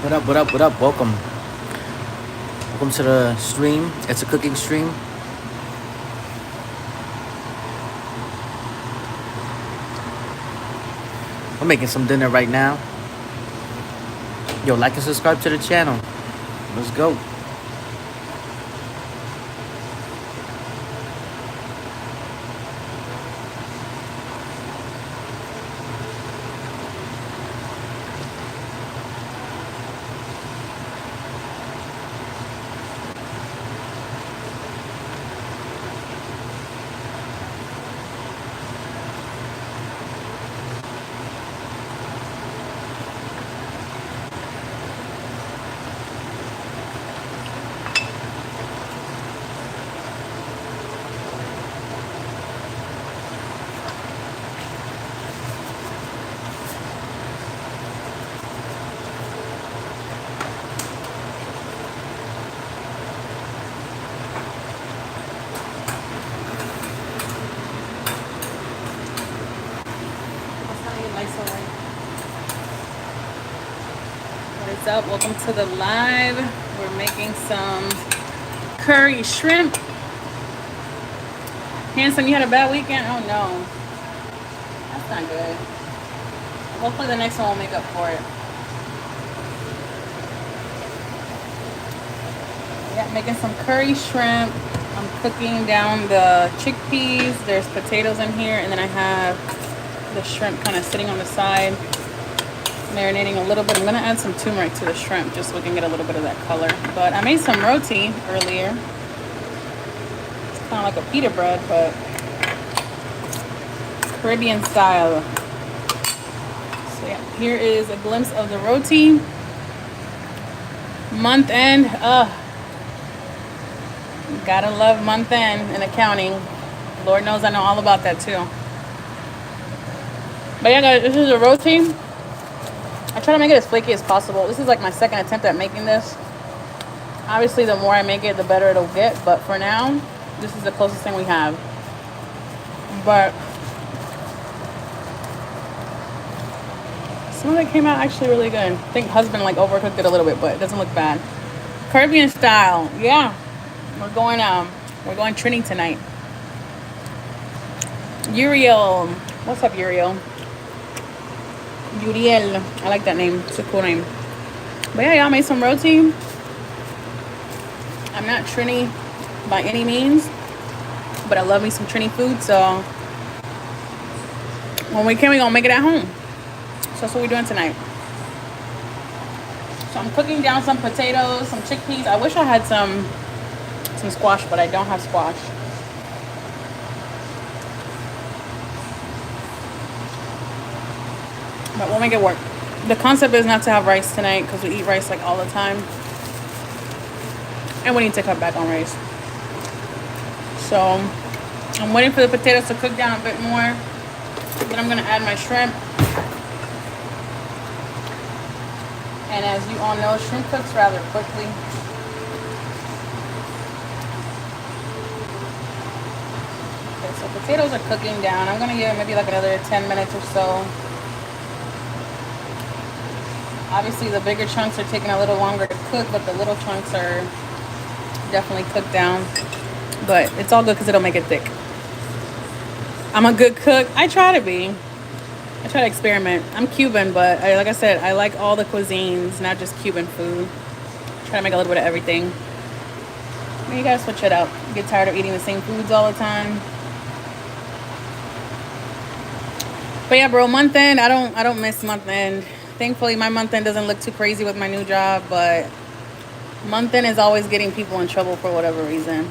What up, what up, what up? Welcome. Welcome to the stream. It's a cooking stream. We're making some dinner right now. Yo, like and subscribe to the channel. Let's go. What's up? Welcome to the live. We're making some curry shrimp. Handsome, you had a bad weekend? Oh no. That's not good. Hopefully the next one will make up for it. Yeah, making some curry shrimp. I'm cooking down the chickpeas. There's potatoes in here, and then I have the shrimp kind of sitting on the side, marinating a little bit. I'm gonna add some turmeric to the shrimp just so we can get a little bit of that color. But I made some roti earlier. It's kind of like a pita bread, but Caribbean style. So yeah, here is a glimpse of the roti. Month end. Gotta love month end in accounting. Lord knows I know all about that too. But yeah, guys, this is a roti. I try to make it as flaky as possible. This is like my second attempt at making this. Obviously, the more I make it, the better it'll get. But for now, this is the closest thing we have. But some of it came out actually really good. I think husband like overcooked it a little bit, but it doesn't look bad. Caribbean style, yeah. We're going Trini tonight. Uriel, what's up, Uriel? Uriel, I like that name. It's a cool name. But yeah, y'all made some roti. I'm not Trini by any means, but I love me some Trini food. So when we can, we gonna make it at home. So that's what we're doing tonight. So I'm cooking down some potatoes, some chickpeas. I wish I had some squash, but I don't have squash. But we'll make it work. The concept is not to have rice tonight because we eat rice like all the time. And we need to cut back on rice. So I'm waiting for the potatoes to cook down a bit more. Then I'm going to add my shrimp. And as you all know, shrimp cooks rather quickly. Okay, so potatoes are cooking down. I'm going to give it maybe like another 10 minutes or so. Obviously, the bigger chunks are taking a little longer to cook, but the little chunks are definitely cooked down. But it's all good because it'll make it thick. I'm a good cook. I try to be. I try to experiment. I'm Cuban, but like I said, I like all the cuisines, not just Cuban food. Try to make a little bit of everything. You gotta switch it up. You get tired of eating the same foods all the time. But yeah, bro, month end, I don't miss month end. Thankfully, my month end doesn't look too crazy with my new job, but month end is always getting people in trouble for whatever reason.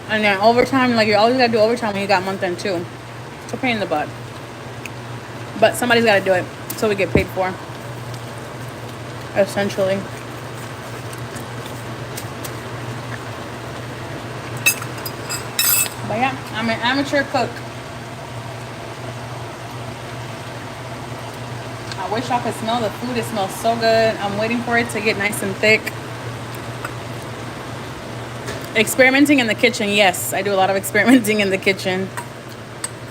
And then overtime, like you always gotta do overtime when you got month end too. It's a pain in the butt. But somebody's gotta do it so we get paid for. Essentially. But yeah, I'm an amateur cook. I wish I could smell the food. It smells so good. I'm waiting for it to get nice and thick. Experimenting in the kitchen. Yes, I do a lot of experimenting in the kitchen.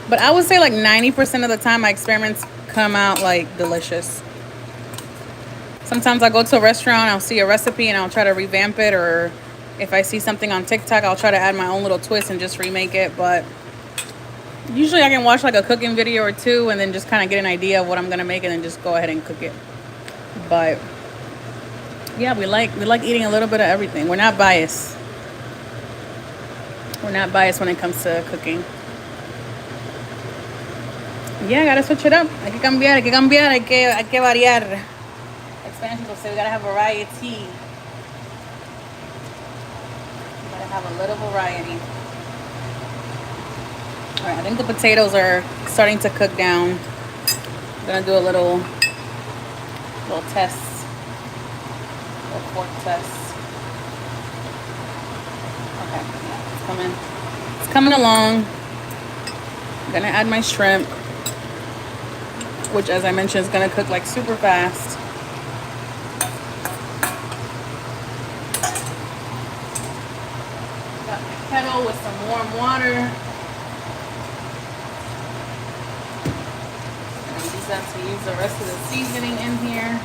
But I would say like 90% of the time my experiments come out like delicious. Sometimes I go to a restaurant, I'll see a recipe and I'll try to revamp it, or if I see something on TikTok, I'll try to add my own little twist and just remake it. But usually I can watch like a cooking video or two and then just kind of get an idea of what I'm gonna make and then just go ahead and cook it. But yeah, we like eating a little bit of everything. We're not biased. We're not biased when it comes to cooking. Yeah, I gotta switch it up. Hay que cambiar, hay que variar. Expansion will say we gotta have variety. We gotta have a little variety. All right, I think the potatoes are starting to cook down. I'm gonna do a little test, little fork test. Okay, yeah, it's coming along. I'm gonna add my shrimp, which, as I mentioned, is gonna cook like super fast. Got my kettle with some warm water. To use the rest of the seasoning in here.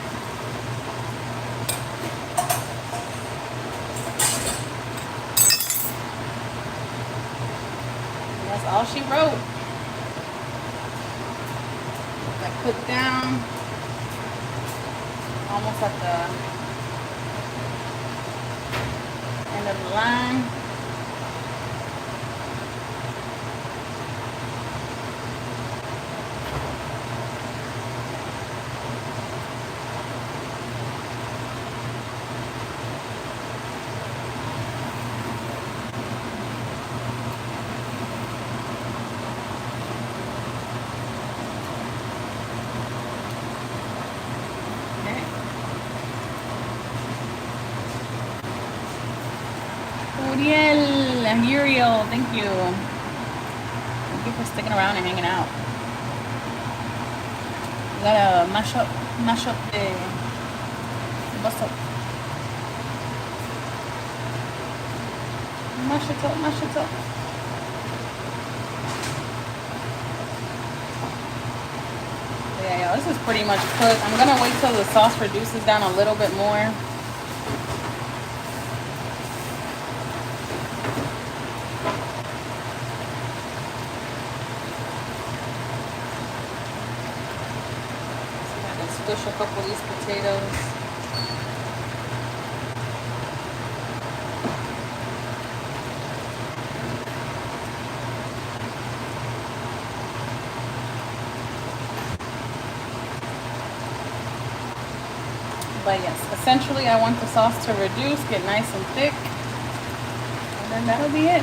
And that's all she wrote. That cooked down. Almost at the end of the line. Uriel, thank you. Thank you for sticking around and hanging out. We gotta mash up the bust up. Mash it up. Yeah, this is pretty much cooked. I'm gonna wait till the sauce reduces down a little bit more. Squish a couple of these potatoes. But yes, essentially I want the sauce to reduce, get nice and thick, and then that'll be it.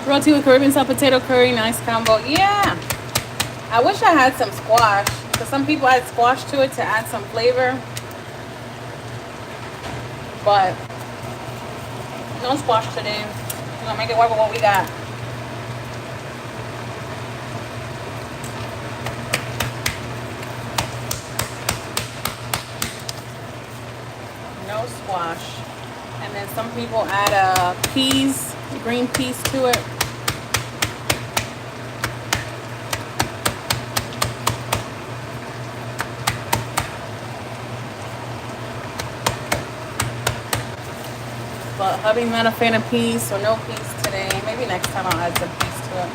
Roti with Caribbean style potato curry, nice combo. Yeah, I wish I had some squash, because some people add squash to it to add some flavor, but no squash today. We're gonna make it work with what we got. No squash. And then some people add peas, green peas to it. But hubby's not a fan of peas, so no peas today. Maybe next time I'll add some peas to it.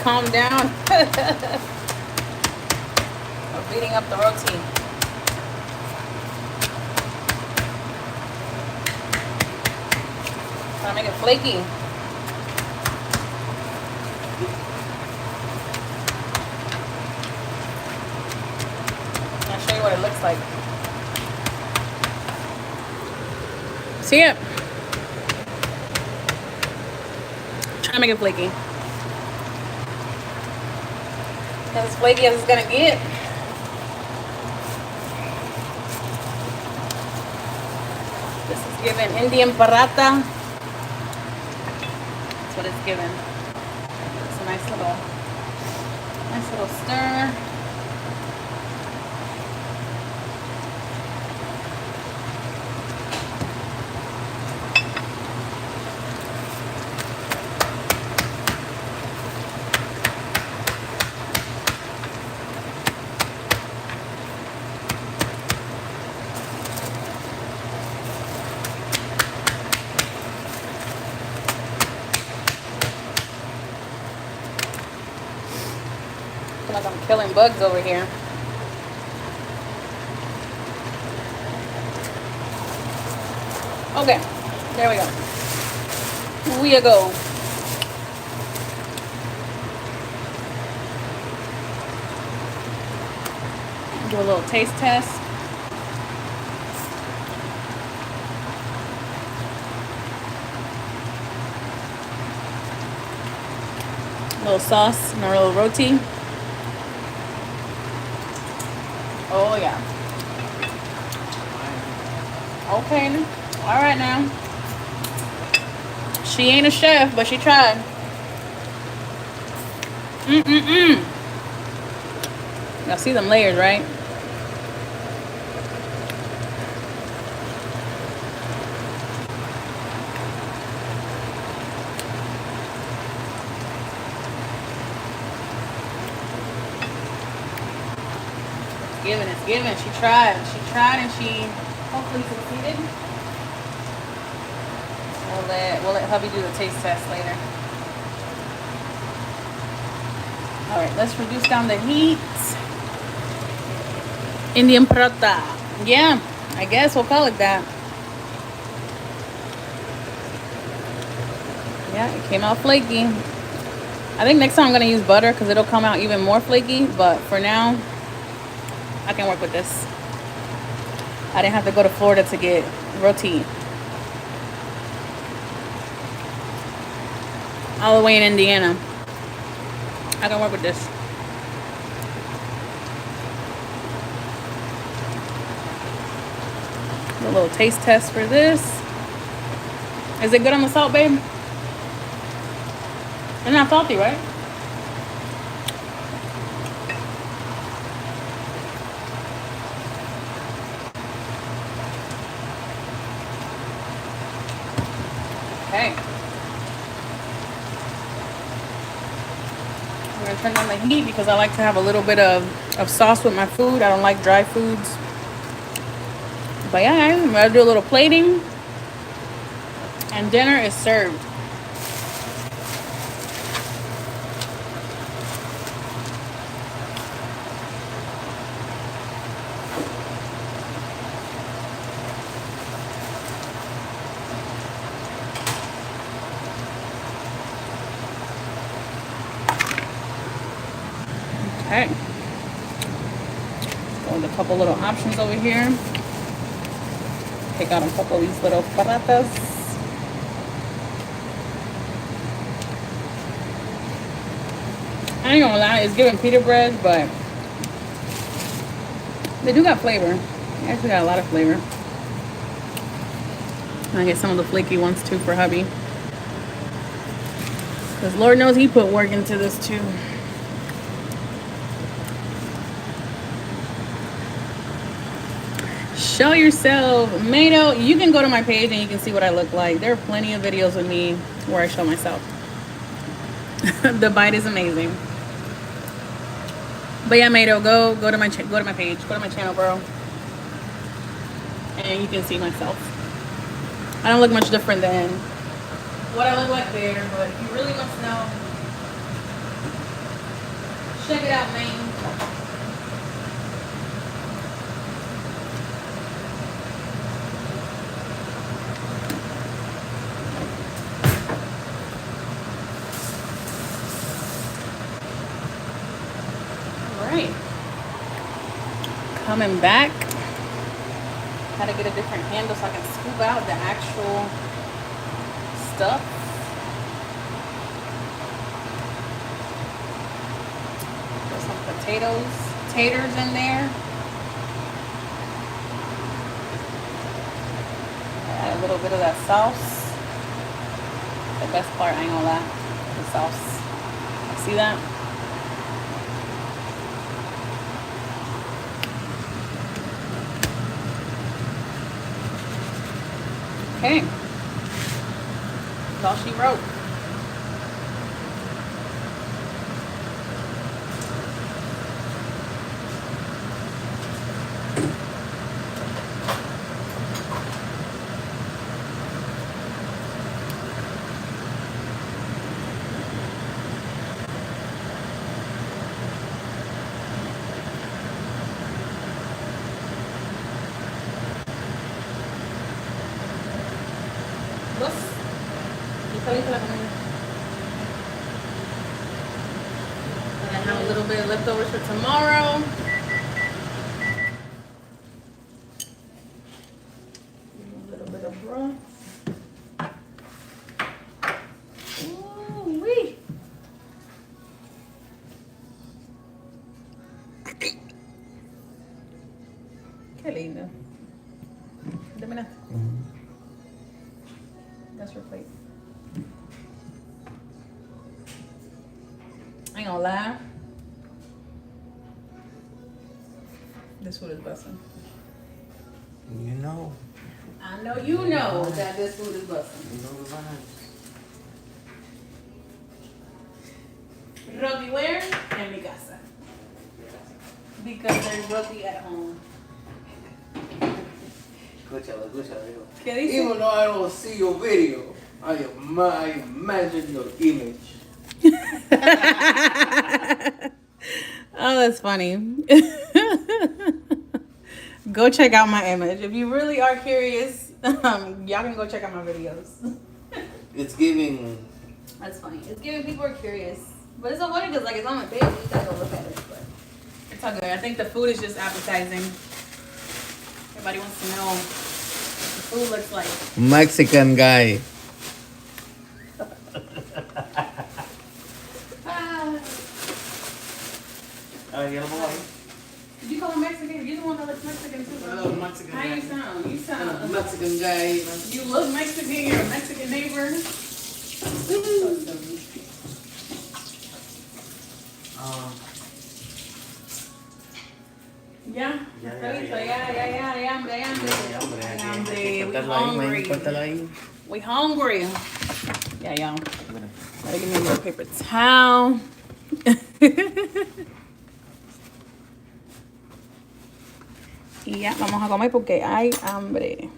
calm down. We're beating up the roti. Trying to make it flaky. I'll show you what it looks like. See it? Trying to make it flaky. As flaky as it's gonna get. This is given Indian paratha. That's what it's given. It's a nice little stir. Like I'm killing bugs over here. Okay, there we go. We go. Do a little taste test. A little sauce and a little roti. Oh yeah. Okay. All right now. She ain't a chef, but she tried. Y'all see them layers, right? It's given. She tried and she hopefully succeeded. We'll let hubby do the taste test later. All right, let's reduce down the heat. Indian paratha. Yeah, I guess we'll call it that. Yeah, it came out flaky. I think next time I'm gonna use butter because it'll come out even more flaky, but for now, I can work with this. I didn't have to go to Florida to get roti. All the way in Indiana. I can work with this. A little taste test for this. Is it good on the salt, babe? It's not salty, right? Okay. We're gonna turn down the heat because I like to have a little bit of sauce with my food. I don't like dry foods. But yeah, I'm gonna do a little plating. And dinner is served. Okay. Go with a couple little options over here. Take out a couple of these little paratas. I ain't gonna lie, it's giving pita bread, but they do got flavor. They actually got a lot of flavor. I get some of the flaky ones too for hubby. Because Lord knows he put work into this too. Show yourself. Mado, you can go to my page and you can see what I look like. There are plenty of videos with me where I show myself. The bite is amazing. But yeah, Mado, go to my page, go to my channel, bro. And you can see myself. I don't look much different than what I look like there, but if you really must know, Check it out, man. All right. Coming back. Had to get a different handle so I can scoop out the actual stuff. Put some taters in there. Add a little bit of that sauce. The best part, I ain't gonna lie, the sauce. See that? Okay. That's all she wrote. And I have a little bit of leftovers for tomorrow. A little bit of broth. Ooh-wee. Qué lindo. Terminaste. That's your plate. I ain't gonna lie. This food is busting. You know. I know you know that this food is busting. You know the vibes. Roti where? En mi casa. Because there's roti at home. Escúchalo, hijo. ¿Qué dice? Even though I don't see your video, I imagine your image. Oh, that's funny. Go check out my image. If you really are curious, y'all can go check out my videos. It's giving. That's funny. It's giving people are curious. But it's so funny because like it's on my page. You gotta go look at it. But it's all good. I think the food is just appetizing. Everybody wants to know what the food looks like. Mexican guy. Did you call him Mexican? You're the one that looks Mexican too, bro. Hello, Mexican How you sound? You sound Mexican guy. You look Mexican. You're a Mexican neighbor. Yeah. We hungry. Yeah, y'all. Gotta give me a little paper towel. Y ya, vamos a comer porque hay hambre.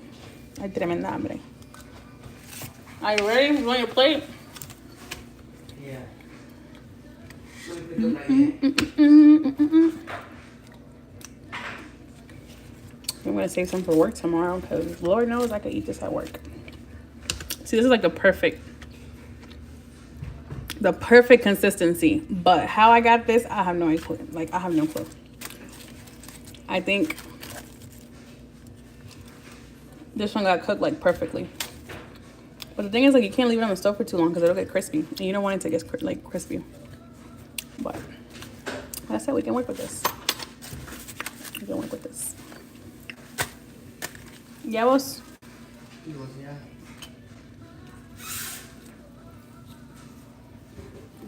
Hay tremenda hambre. Are you ready? You want your plate? Yeah. I'm gonna save some for work tomorrow because Lord knows I could eat this at work. See, this is like the perfect consistency. But how I got this, I have no clue. Like, I have no clue. I think this one got cooked like perfectly. But the thing is, like, you can't leave it on the stove for too long because it'll get crispy. And you don't want it to get like crispy. But like I said, we can work with this. We can work with this. Yeah, boss?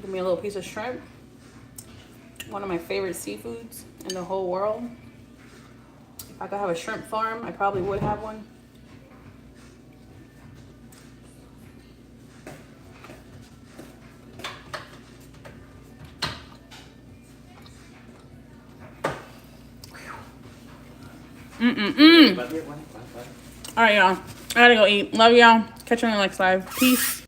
Give me a little piece of shrimp. One of my favorite seafoods in the whole world. If I could have a shrimp farm, I probably would have one. All right, y'all. I gotta go eat. Love y'all. Catch you on the next live. Peace.